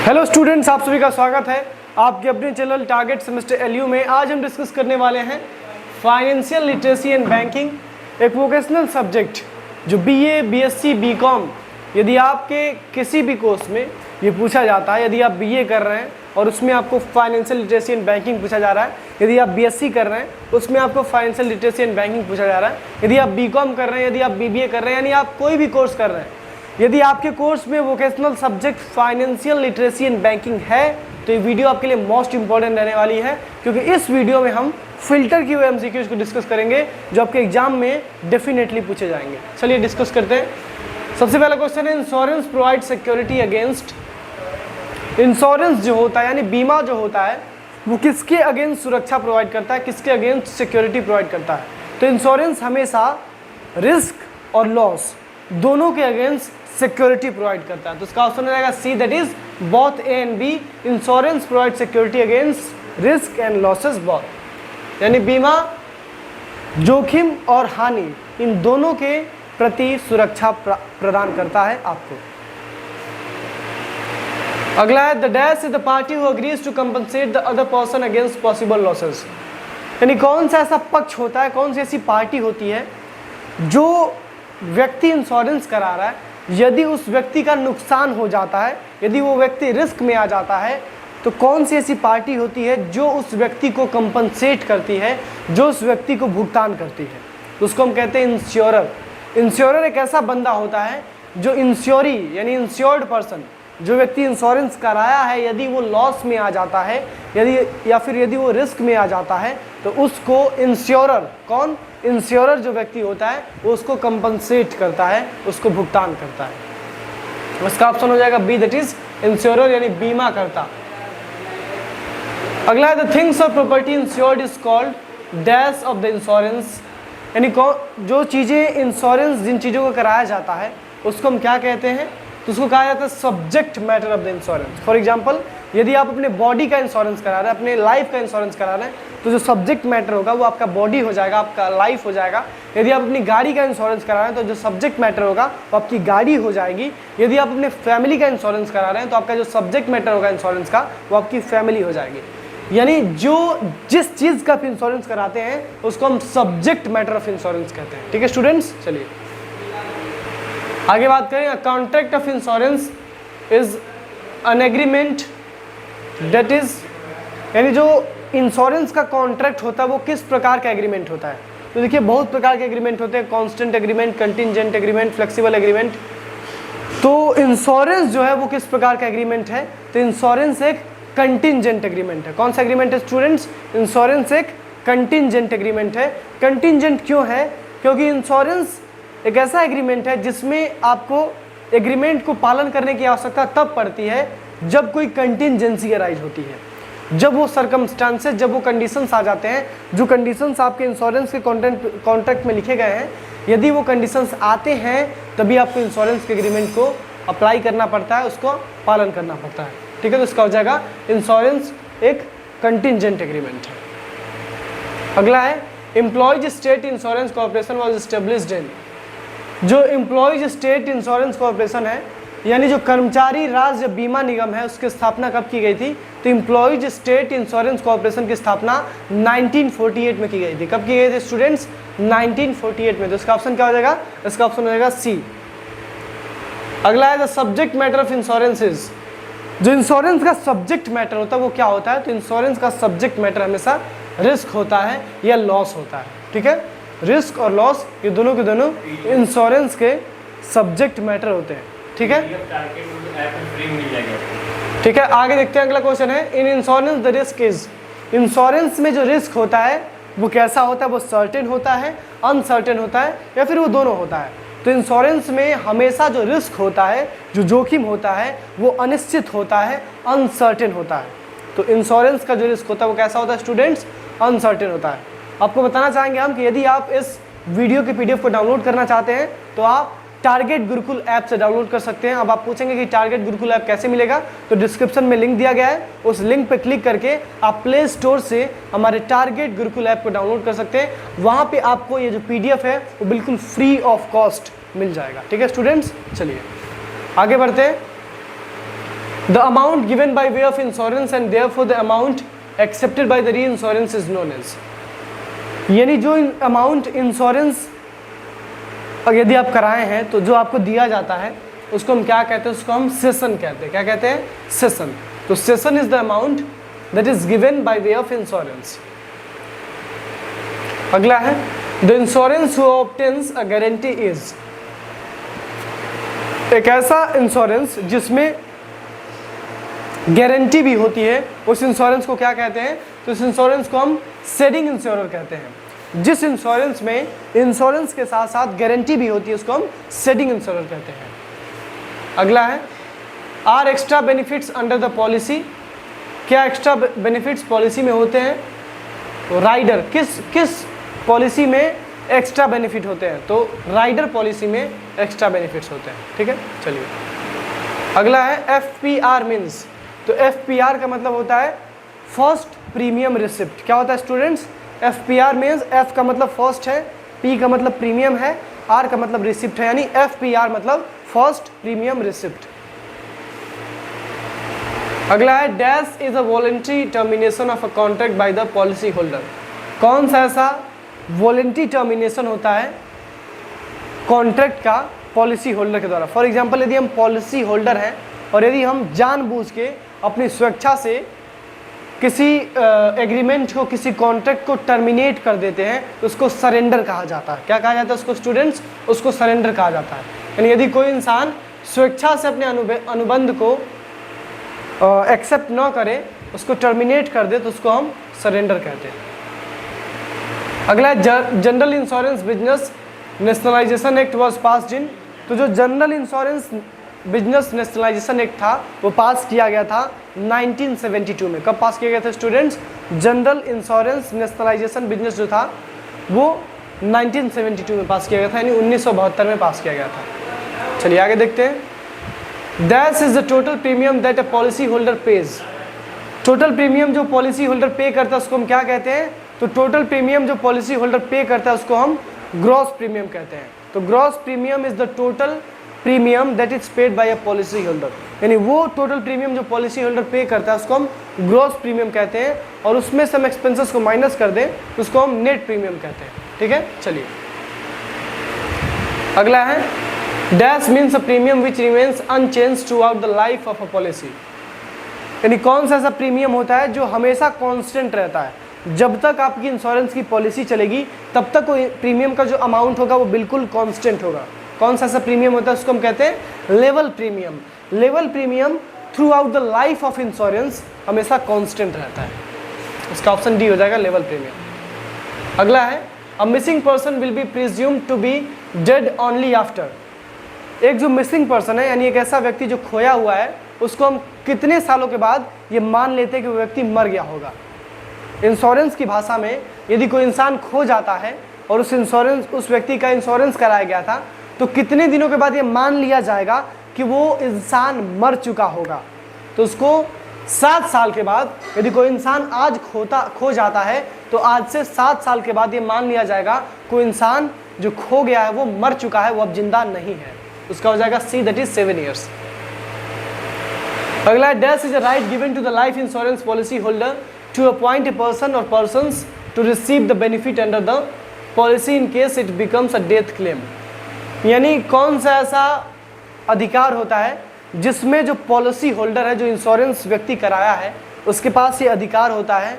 Hello students, आप सभी का स्वागत है आपके अपने चैनल टारगेट सेमेस्टर एलयू में। आज हम डिस्कस करने वाले हैं फाइनेंशियल लिटरेसी एंड बैंकिंग, एक वोकेशनल सब्जेक्ट जो बीए, बीएससी, बीकॉम, यदि आपके किसी भी कोर्स में ये पूछा जाता है, यदि आप बीए कर रहे हैं और उसमें आपको फाइनेंशियल लिटरेसी एंड बैंकिंग पूछा जा रहा है, यदि आप बीएससी कर रहे हैं उसमें आपको फाइनेंशियल लिटरेसी एंड बैंकिंग पूछा जा रहा है, यदि आप बीकॉम कर रहे हैं, यदि आप बीबीए कर रहे हैं, यानी आप कोई भी कोर्स कर रहे हैं, यदि आपके कोर्स में vocational subject financial literacy and banking है तो ये वीडियो आपके लिए मोस्ट इंपॉर्टेंट रहने वाली है, क्योंकि इस वीडियो में हम फिल्टर की हुए एमसीक्यूज को डिस्कस करेंगे जो आपके एग्जाम में डेफिनेटली पूछे जाएंगे। चलिए डिस्कस करते हैं। सबसे पहला क्वेश्चन है, insurance provide security against. Insurance जो होता है यानी बीमा जो होता है वो किसके अगेंस्ट सुरक्षा प्रोवाइड करता है, किसके अगेंस्ट सिक्योरिटी प्रोवाइड करता है? तो इंश्योरेंस हमेशा रिस्क और लॉस दोनों के अगेंस्ट सिक्योरिटी प्रोवाइड करता है। तो इसका ऑप्शन हो जाएगा C, that is both A and B. Insurance provide security against risk and losses both, यानी बीमा जोखिम और हानि इन दोनों के प्रति सुरक्षा प्रदान करता है आपको। अगला है, the dash is the party who agrees to compensate the other person against possible losses. यानी कौन सा ऐसा पक्ष होता है, कौन सी ऐसी पार्टी होती है जो व्यक्ति इंश्योरेंस करा रहा है, यदि उस व्यक्ति का नुकसान हो जाता है, यदि वो व्यक्ति रिस्क में आ जाता है, तो कौन सी ऐसी पार्टी होती है जो उस व्यक्ति को कंपनसेट करती है, जो उस व्यक्ति को भुगतान करती है? तो उसको हम कहते हैं इंश्योरर। इंश्योरर एक ऐसा बंदा होता है जो इंश्योरी यानी इंश्योर्ड पर्सन, जो व्यक्ति इंश्योरेंस कराया है, यदि वो लॉस में आ जाता है, यदि या फिर यदि वो रिस्क में आ जाता है, तो उसको इंश्योरर, कौन? इंश्योरर जो व्यक्ति होता है वो उसको कंपनसेट करता है, उसको भुगतान करता है। उसका ऑप्शन हो जाएगा बी, दैट इज इंश्योरर यानी बीमा करता। अगला है, द थिंग्स और property insured is called dash of the insurance. यानी जो चीज़ें इंश्योरेंस, जिन चीज़ों को कराया जाता है उसको हम क्या कहते हैं? तो उसको कहा जाता है subject matter of the insurance. For example, यदि आप अपने बॉडी का इंश्योरेंस करा रहे हैं, अपने लाइफ का इंश्योरेंस करा रहे हैं, तो जो सब्जेक्ट मैटर होगा वो आपका बॉडी हो जाएगा, आपका लाइफ हो जाएगा। यदि आप अपनी गाड़ी का इंश्योरेंस करा रहे हैं तो जो सब्जेक्ट मैटर होगा वो आपकी गाड़ी हो जाएगी। यदि आप अपने फैमिली का इंश्योरेंस करा रहे हैं तो आपका जो सब्जेक्ट मैटर होगा इंश्योरेंस का वो आपकी फैमिली हो जाएगी। यानी जिस चीज़ का आप इंश्योरेंस कराते हैं उसको हम सब्जेक्ट मैटर ऑफ इंश्योरेंस कहते हैं। ठीक है स्टूडेंट्स, चलिए आगे बात करें। Contract of insurance is an agreement that is, यानी जो इंश्योरेंस का कॉन्ट्रैक्ट होता है वो किस प्रकार का एग्रीमेंट होता है? तो देखिए बहुत प्रकार के एग्रीमेंट होते हैं, constant agreement, contingent agreement, flexible agreement. तो इंश्योरेंस जो है वो किस प्रकार का एग्रीमेंट है? तो इंश्योरेंस एक कंटिजेंट एग्रीमेंट है। कौन सा एग्रीमेंट है स्टूडेंट्स? इंश्योरेंस एक कंटिजेंट एग्रीमेंट है। कंटिजेंट क्यों है? क्योंकि इंश्योरेंस एक ऐसा एग्रीमेंट है जिसमें आपको एग्रीमेंट को पालन करने की आवश्यकता तब पड़ती है जब कोई कंटिजेंसी अराइज होती है, जब वो सर्कमस्टांसेस, जब वो कंडीशंस आ जाते हैं, जो कंडीशंस आपके इंश्योरेंस के कॉन्ट्रैक्ट में लिखे गए हैं, यदि वो कंडीशंस आते हैं तभी आपको इंश्योरेंस के एग्रीमेंट को अप्लाई करना पड़ता है, उसको पालन करना पड़ता है। ठीक है, तो इसका हो जाएगा इंश्योरेंस एक कंटिजेंट एग्रीमेंट है। अगला है, employees state insurance corporation was established in. जो एम्प्लॉयज स्टेट इंश्योरेंस कॉर्पोरेशन है, यानी जो कर्मचारी राज्य बीमा निगम है, उसकी स्थापना कब की गई थी? तो एम्प्लॉयज स्टेट इंश्योरेंस कॉर्पोरेशन की स्थापना 1948 में की गई थी। कब की गई थी स्टूडेंट्स? 1948 में। तो इसका ऑप्शन क्या हो जाएगा? इसका ऑप्शन हो जाएगा सी। अगला है, the subject matter of insurances. जो इंश्योरेंस का सब्जेक्ट मैटर होता है वो क्या होता है? तो इंश्योरेंस का सब्जेक्ट मैटर हमेशा रिस्क होता है या लॉस होता है। ठीक है, रिस्क और लॉस ये दोनों के दोनों इंश्योरेंस के सब्जेक्ट मैटर होते हैं। ठीक है, ठीक है, आगे देखते हैं। अगला क्वेश्चन है, in insurance the risk is. Insurance में जो रिस्क होता है वो कैसा होता है? वो सर्टेन होता है, अनसर्टेन होता है, या फिर वो दोनों होता है? तो इंश्योरेंस में हमेशा जो रिस्क होता है, जो जोखिम होता है, वो अनिश्चित होता है, अनसर्टेन होता है। तो इंश्योरेंस का जो रिस्क होता है वो कैसा होता है स्टूडेंट्स? अनसर्टेन होता है। आपको बताना चाहेंगे हम कि यदि आप इस वीडियो के पीडीएफ को डाउनलोड करना चाहते हैं तो आप टारगेट गुरुकुल ऐप से डाउनलोड कर सकते हैं। अब आप पूछेंगे कि टारगेट गुरुकुल ऐप कैसे मिलेगा? तो डिस्क्रिप्शन में लिंक दिया गया है, उस लिंक पर क्लिक करके आप प्ले स्टोर से हमारे टारगेट गुरुकुल ऐप को डाउनलोड कर सकते हैं। वहाँ पे आपको ये जो पीडीएफ है वो बिल्कुल फ्री ऑफ कॉस्ट मिल जाएगा। ठीक है स्टूडेंट्स, चलिए आगे बढ़ते हैं। The amount given by way of insurance and therefore the amount accepted by the री इंश्योरेंस इज नोन एज, यानी जो अमाउंट इंश्योरेंस यदि आप कराए हैं तो जो आपको दिया जाता है उसको हम क्या कहते हैं, उसको हम सेशन कहते हैं। क्या कहते हैं? सेशन। तो session is the amount that is given by way of insurance. अगला है the insurance who obtains a guarantee is, एक ऐसा इंश्योरेंस जिसमें गारंटी भी होती है, उस इंश्योरेंस को क्या कहते हैं? तो इस इंश्योरेंस को हम शेडिंग इंश्योरेंस कहते हैं। जिस इंश्योरेंस में इंश्योरेंस के साथ साथ गारंटी भी होती है उसको हम शेडिंग इंश्योरेंस कहते हैं। अगला है are extra benefits under the policy, क्या एक्स्ट्रा बेनिफिट्स पॉलिसी में होते हैं? तो राइडर, किस पॉलिसी में एक्स्ट्रा बेनिफिट होते हैं? तो राइडर पॉलिसी में एक्स्ट्रा बेनिफिट्स होते हैं। ठीक है, चलिए अगला है FPR मीन्स, तो FPR का मतलब होता है फर्स्ट प्रीमियम रिसिप्ट। क्या होता है स्टूडेंट्स? FPR मीन्स F का मतलब फर्स्ट है, P का मतलब प्रीमियम है, R का मतलब रिसिप्ट है, यानी FPR मतलब फर्स्ट प्रीमियम रिसिप्ट। अगला है dash is a voluntary termination of a contract by the policy holder, कौन सा ऐसा वॉलंटरी टर्मिनेशन होता है कॉन्ट्रैक्ट का पॉलिसी होल्डर के द्वारा। फॉर एग्जांपल यदि हम पॉलिसी होल्डर हैं और यदि हम जानबूझ के अपनी स्वेच्छा से किसी एग्रीमेंट को, किसी कॉन्ट्रैक्ट को टर्मिनेट कर देते हैं तो उसको सरेंडर कहा जाता है। क्या कहा जाता है उसको स्टूडेंट्स? उसको सरेंडर कहा जाता है। यानी यदि कोई इंसान स्वेच्छा से अपने अनुबंध को एक्सेप्ट ना करे, उसको टर्मिनेट कर दे, तो उसको हम सरेंडर कहते हैं। अगला है general insurance business nationalisation act was passed in, तो जो general insurance business nationalisation act था वो पास किया गया था 1972 में। कब पास किया गया था students? General insurance nationalisation business जो था वो 1972 में पास किया गया था, यानी 1972 में पास किया गया था। चलिए आगे देखते हैं। That is the total premium that a policy holder page, total premium जो पॉलिसी होल्डर पे करता है उसको हम क्या कहते हैं? तो टोटल प्रीमियम जो पॉलिसी होल्डर पे करता है उसको हम ग्रॉस प्रीमियम कहते हैं। तो gross premium is the total premium that is paid by a policy holder, यानी वो टोटल प्रीमियम जो पॉलिसी होल्डर पे करता है उसको हम ग्रॉस प्रीमियम कहते हैं, और उसमें से हम एक्सपेंसेस को माइनस कर दें तो उसको हम नेट प्रीमियम कहते हैं। ठीक है, चलिए अगला है dash means a premium which remains unchange throughout the life of a policy, यानी कौन सा ऐसा प्रीमियम होता है जो हमेशा कांस्टेंट रहता है। जब तक आपकी इंश्योरेंस की पॉलिसी चलेगी तब तक वो प्रीमियम का जो अमाउंट होगा वो बिल्कुल कांस्टेंट होगा। कौन सा ऐसा प्रीमियम होता है उसको हम कहते हैं level premium. Level premium through out the life of insurance हमेशा कांस्टेंट रहता है, उसका ऑप्शन डी हो जाएगा लेवल प्रीमियम। अगला है a missing person will be presumed to be dead only after, एक जो मिसिंग पर्सन है यानी एक ऐसा व्यक्ति जो खोया हुआ है उसको हम कितने सालों के बाद ये मान लेते हैं कि वो व्यक्ति मर गया होगा। इंश्योरेंस की भाषा में यदि कोई इंसान खो जाता है और उस व्यक्ति का इंश्योरेंस कराया गया था तो कितने दिनों के बाद ये मान लिया जाएगा कि वो इंसान मर चुका होगा। तो उसको 7 साल के बाद, यदि कोई इंसान आज खो जाता है तो आज से 7 साल के बाद ये मान लिया जाएगा कोई इंसान जो खो गया है वो मर चुका है, वो अब जिंदा नहीं है। उसका हो जाएगा सी, दैट इज 7 ईयर्स। अगला है dash is a right given to the life insurance policy holder to appoint a person और persons to receive the benefit under the policy in case it becomes a death claim, यानी कौन सा ऐसा अधिकार होता है जिसमें जो पॉलिसी होल्डर है, जो इंश्योरेंस व्यक्ति कराया है, उसके पास ये अधिकार होता है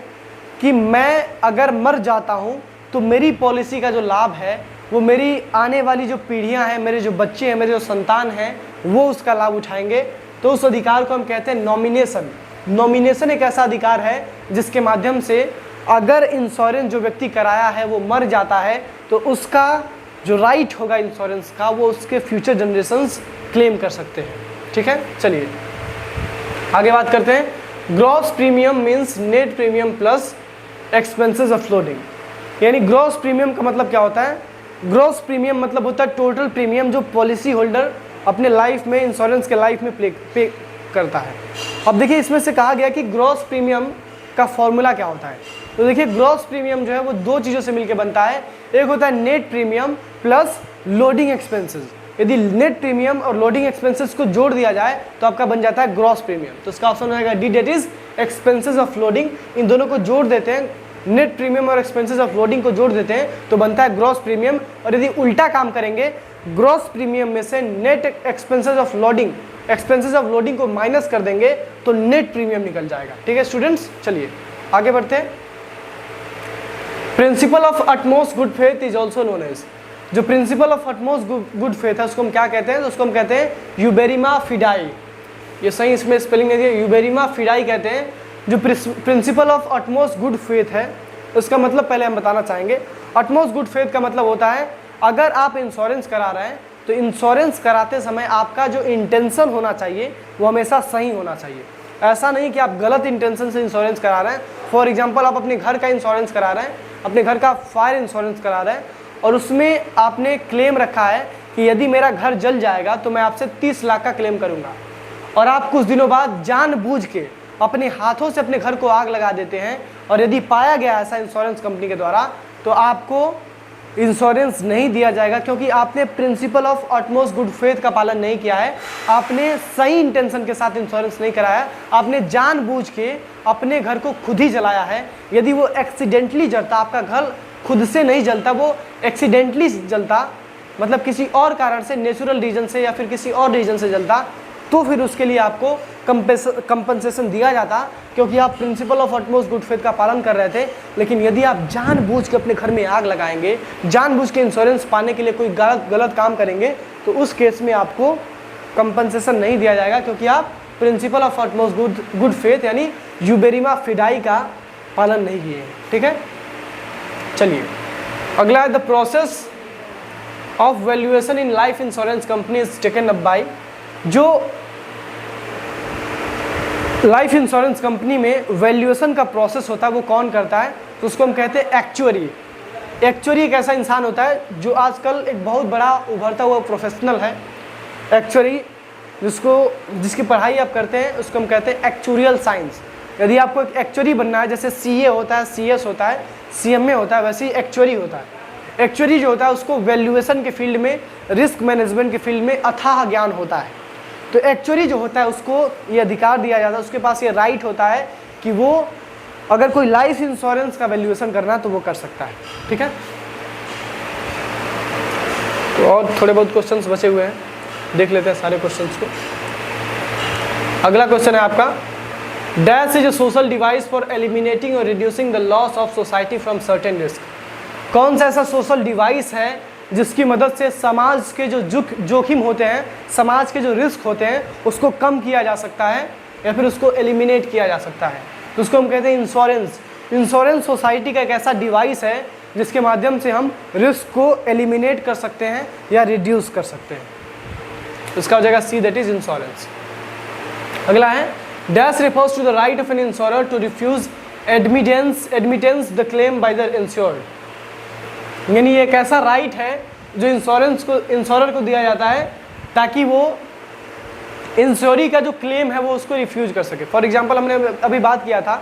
कि मैं अगर मर जाता हूँ तो मेरी पॉलिसी का जो लाभ है वो मेरी आने वाली जो पीढ़ियाँ हैं, मेरे जो बच्चे हैं, मेरे जो संतान हैं, वो उसका लाभ उठाएंगे। तो उस अधिकार को हम कहते हैं नॉमिनेशन। नॉमिनेशन एक ऐसा अधिकार है जिसके माध्यम से अगर इंश्योरेंस जो व्यक्ति कराया है वो मर जाता है तो उसका जो राइट होगा इंश्योरेंस का वो उसके फ्यूचर जनरेशन्स क्लेम कर सकते हैं। ठीक है, चलिए आगे बात करते हैं। Gross premium means net premium plus expenses of loading, यानी ग्रॉस प्रीमियम का मतलब क्या होता है? ग्रॉस प्रीमियम मतलब होता है टोटल प्रीमियम जो पॉलिसी होल्डर अपने लाइफ में, इंश्योरेंस के लाइफ में पे करता है। अब देखिए इसमें से कहा गया कि ग्रॉस प्रीमियम का फॉर्मूला क्या होता है। तो देखिए ग्रॉस प्रीमियम जो है वो 2 चीज़ों से मिलकर बनता है, एक होता है net premium plus loading expenses. यदि नेट प्रीमियम और लोडिंग एक्सपेंसेस को जोड़ दिया जाए तो आपका बन जाता है ग्रॉस प्रीमियम। तो इसका ऑप्शन रहेगा D, that is expenses of loading. इन दोनों को जोड़ देते हैं, नेट प्रीमियम और एक्सपेंसेस ऑफ लोडिंग को जोड़ देते हैं तो बनता है ग्रॉस प्रीमियम। और यदि उल्टा काम करेंगे, ग्रॉस प्रीमियम में से नेट एक्सपेंसेस ऑफ लोडिंग को माइनस कर देंगे तो नेट प्रीमियम निकल जाएगा। ठीक है स्टूडेंट्स, चलिए आगे बढ़ते हैं। Principle of utmost good faith is also known as, जो principle of utmost good faith है उसको हम क्या कहते हैं? तो उसको हम कहते हैं यूबेरिमा फिडाई। ये सही इसमें स्पेलिंग नहीं है, यूबेरिमा फिडाई कहते हैं। जो principle of utmost good faith है उसका मतलब पहले हम बताना चाहेंगे। अटमोस्ट गुड फेथ का मतलब होता है अगर आप इंश्योरेंस करा रहे हैं तो इंश्योरेंस कराते समय आपका जो इंटेंशन होना चाहिए वो हमेशा सही होना चाहिए। ऐसा नहीं कि आप गलत इंटेंशन से इंश्योरेंस करा रहे हैं। फॉर एग्जांपल, आप अपने घर का इंश्योरेंस करा रहे हैं, अपने घर का फायर इंश्योरेंस करा रहे हैं और उसमें आपने क्लेम रखा है कि यदि मेरा घर जल जाएगा तो मैं आपसे 30 लाख का क्लेम करूंगा, और आप कुछ दिनों बाद जानबूझ के अपने हाथों से अपने घर को आग लगा देते हैं और यदि पाया गया ऐसा इंश्योरेंस कंपनी के द्वारा तो आपको इंश्योरेंस नहीं दिया जाएगा, क्योंकि आपने principal of utmost good faith का पालन नहीं किया है। आपने सही इंटेंशन के साथ इंश्योरेंस नहीं कराया, आपने जानबूझ के अपने घर को खुद ही जलाया है। यदि वो एक्सीडेंटली जलता, आपका घर खुद से नहीं जलता, वो एक्सीडेंटली जलता, मतलब किसी और कारण से, नेचुरल रीजन से या फिर किसी और रीजन से जलता, तो फिर उसके लिए आपको कंपनसेशन दिया जाता, क्योंकि आप principal of utmost good faith का पालन कर रहे थे। लेकिन यदि आप जानबूझ के अपने घर में आग लगाएंगे, जानबूझ के इंश्योरेंस पाने के लिए कोई गलत काम करेंगे, तो उस केस में आपको कंपनसेशन नहीं दिया जाएगा, क्योंकि आप principal of utmost good faith यानी यूबेरिमा फिडाई का पालन नहीं किए हैं। ठीक है, चलिए अगला है the process of valuation in life insurance company is taken up by. जो लाइफ इंश्योरेंस कंपनी में वैल्यूएशन का प्रोसेस होता है वो कौन करता है? तो उसको हम कहते हैं एक्चुअरी। एक्चुअरी एक ऐसा इंसान होता है जो आजकल एक बहुत बड़ा उभरता हुआ प्रोफेशनल है। एक्चुअरी जिसकी पढ़ाई आप करते हैं उसको हम कहते हैं एक्चुरियल साइंस। यदि आपको एक एक्चुअरी बनना है, जैसे सीए होता है, सीएस होता है, सीएमए होता है, वैसे ही एक्चुअरी होता है। एक्चुअरी जो होता है उसको वैल्यूएशन के फील्ड में, रिस्क मैनेजमेंट के फील्ड में अथाह ज्ञान होता है। तो एक्चुअली जो होता है उसको ये अधिकार दिया जाता है, उसके पास ये राइट होता है कि वो अगर कोई लाइफ इंश्योरेंस का वैल्यूएशन करना है तो वो कर सकता है। ठीक है, तो और थोड़े बहुत क्वेश्चंस बचे हुए हैं, देख लेते हैं सारे क्वेश्चंस को। अगला क्वेश्चन है आपका, dash is a social device for eliminating और reducing the loss of society from certain risk. कौन सा ऐसा सोशल डिवाइस है जिसकी मदद से समाज के जो जोखिम होते हैं, समाज के जो रिस्क होते हैं उसको कम किया जा सकता है या फिर उसको एलिमिनेट किया जा सकता है? तो उसको हम कहते हैं इंश्योरेंस। इंश्योरेंस सोसाइटी का एक ऐसा डिवाइस है जिसके माध्यम से हम रिस्क को एलिमिनेट कर सकते हैं या रिड्यूस कर सकते हैं। इसका हो जाएगा सी, दैट इज इंश्योरेंस। अगला है, dash refers to the right of an insurer to refuse admittance the claim by the insured. यानी ये एक ऐसा राइट है जो इंश्योरर को दिया जाता है ताकि वो इंश्योरी का जो क्लेम है वो उसको रिफ्यूज कर सके। फॉर एग्जांपल, हमने अभी बात किया था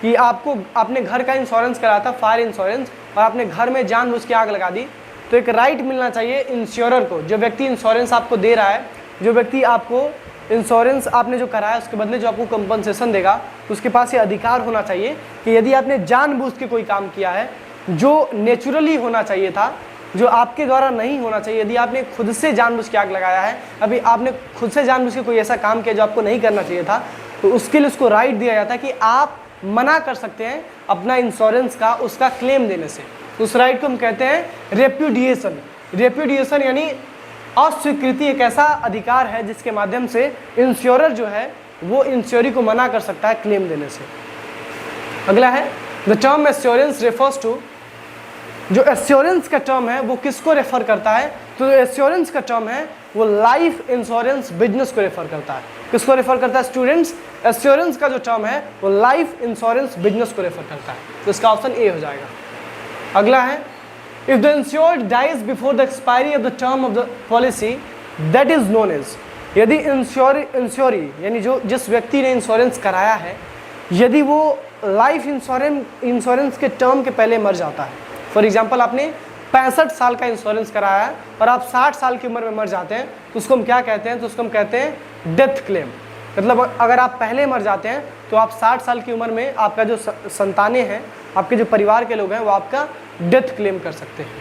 कि आपने घर का इंश्योरेंस कराया था, फायर इंश्योरेंस, और आपने घर में जानबूझ के आग लगा दी, तो एक राइट मिलना चाहिए इंश्योरर को। जो व्यक्ति इंश्योरेंस आपको दे रहा है, जो व्यक्ति आपको इंश्योरेंस आपने जो कराया उसके बदले जो आपको कंपनसेशन देगा, उसके पास ये अधिकार होना चाहिए कि यदि आपने जानबूझ के कोई काम किया है जो नेचुरली होना चाहिए था, जो आपके द्वारा नहीं होना चाहिए, यदि आपने खुद से जानबूझ के आग लगाया है, अभी आपने खुद से जानबूझ के कोई ऐसा काम किया जो आपको नहीं करना चाहिए था, तो उसके लिए उसको राइट दिया जाता है कि आप मना कर सकते हैं अपना इंश्योरेंस का उसका क्लेम देने से। उस राइट को हम कहते हैं रेप्यूडिएशन। रेप्यूडिएशन यानी अस्वीकृति एक ऐसा अधिकार है जिसके माध्यम से इंश्योरर जो है वो इंश्योरी को मना कर सकता है क्लेम देने से। अगला है, the term assurance refers to. जो एश्योरेंस का टर्म है वो किसको रेफर करता है? तो जो एश्योरेंस का टर्म है वो लाइफ इंश्योरेंस बिजनेस को रेफर करता है। किसको रेफर करता है स्टूडेंट्स? एश्योरेंस का जो टर्म है वो लाइफ इंश्योरेंस बिजनेस को रेफर करता है। तो इसका ऑप्शन ए हो जाएगा। अगला है, if the insured dies before the expiry of the term of the policy that is known as. यदि इंश्योरी यानी जिस व्यक्ति ने इंश्योरेंस कराया है, यदि वो लाइफ इंश्योरेंस के टर्म के पहले मर जाता है, फॉर एग्जाम्पल आपने 65 साल का इंश्योरेंस कराया है और आप 60 साल की उम्र में मर जाते हैं तो उसको हम क्या कहते हैं? तो उसको हम कहते हैं डेथ क्लेम। मतलब अगर आप पहले मर जाते हैं तो आप 60 साल की उम्र में आपका जो संतानें हैं, आपके जो परिवार के लोग हैं, वो आपका डेथ क्लेम कर सकते हैं।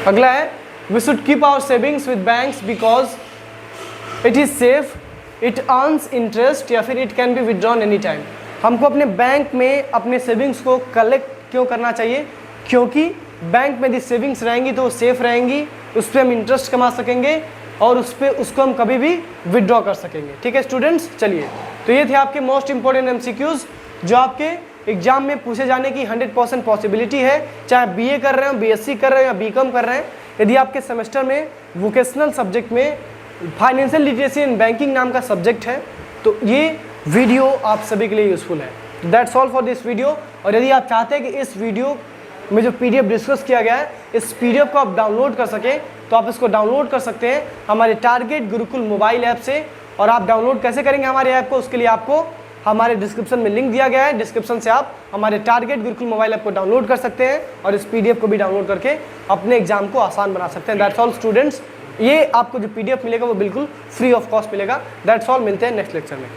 अगला है we should keep our savings with banks because it is safe, it earns interest या फिर it can be withdrawn any time. हमको अपने बैंक में अपने सेविंग्स को कलेक्ट क्यों करना चाहिए? क्योंकि बैंक में यदि सेविंग्स रहेंगी तो वो सेफ रहेंगी, उस पर हम इंटरेस्ट कमा सकेंगे और उसको हम कभी भी विदड्रॉ कर सकेंगे। ठीक है स्टूडेंट्स, चलिए तो ये थे आपके मोस्ट इंपॉर्टेंट एमसीक्यूज जो आपके एग्जाम में पूछे जाने की 100% पॉसिबिलिटी है, चाहे बीए कर रहे हो, बीएससी कर रहे हो या बीकॉम कर रहे हैं। यदि आपके सेमेस्टर में वोकेशनल सब्जेक्ट में फाइनेंशियल लिटरेसी एंड बैंकिंग नाम का सब्जेक्ट है तो ये वीडियो आप सभी के लिए यूजफुल है। That's all for this video. और यदि आप चाहते हैं कि इस वीडियो में जो पीडीएफ डिस्कस किया गया है, इस पीडीएफ को आप डाउनलोड कर सकें तो आप इसको डाउनलोड कर सकते हैं हमारे टारगेट गुरुकुल मोबाइल ऐप से। और आप डाउनलोड कैसे करेंगे हमारे ऐप को, उसके लिए आपको हमारे डिस्क्रिप्शन में लिंक दिया गया है, डिस्क्रिप्शन से आप हमारे टारगेट गुरुकुल मोबाइल ऐप को डाउनलोड कर सकते हैं और इस पीडीएफ को भी डाउनलोड करके अपने एग्जाम को आसान बना सकते हैं। दैट्स ऑल स्टूडेंट्स, ये आपको जो पीडीएफ मिलेगा वो बिल्कुल फ्री ऑफ कॉस्ट मिलेगा। दैट्स ऑल, मिलते हैं नेक्स्ट लेक्चर में।